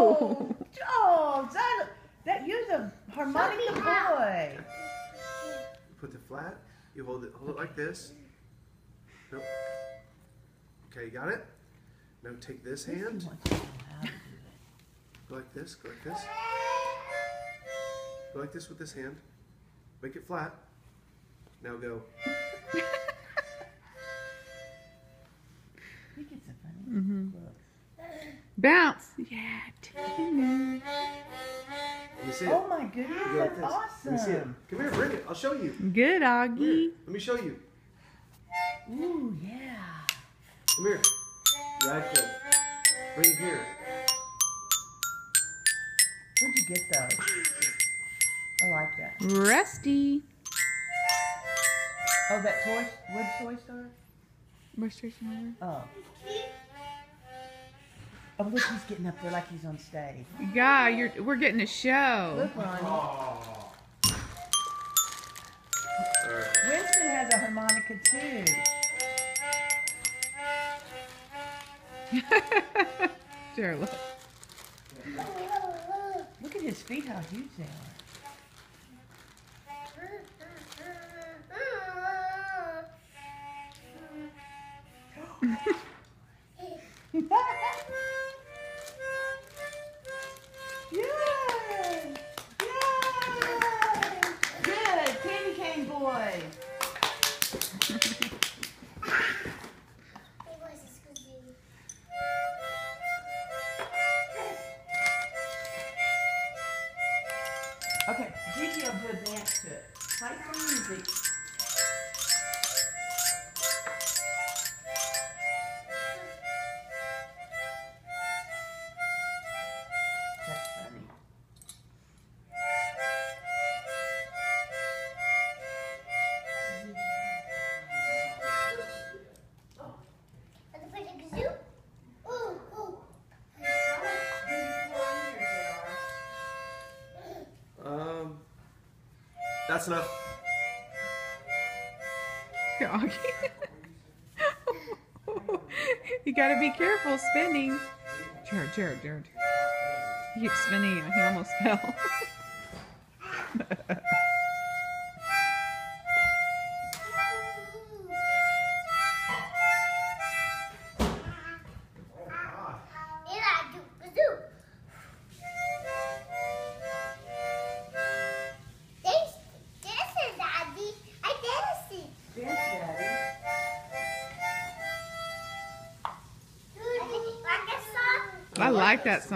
Oh, that you're the harmonica boy. Put the flat. You hold it like this. Nope. Okay, got it? Now take this hand. Go like this, go like this. Go like this with this hand. Make it flat. Now go. He gets a funny look. Bounce. Yeah. Let me see it. Oh my goodness, Go like that's this. awesome. Let me see it. Come here, bring it. I'll show you. Good, Come here. Augie. Let me show you. Ooh, yeah. Come here. Right there. Bring it here. Where'd you get those? I like that. Rusty. Oh, that wood toy store? Oh. Oh, look, he's getting up there like he's on stage. Yeah, we're getting a show. Look, Ronnie. Oh. Winston has a harmonica too. Sure, look. Look at his feet, how huge they are. Yay! Yay! Good, candy cane boy. Okay, Gigi will do a dance to it. Play some music. That's funny. That's enough. Augie. You gotta be careful spinning. Jared. He keeps spinning. He almost fell. I like that song.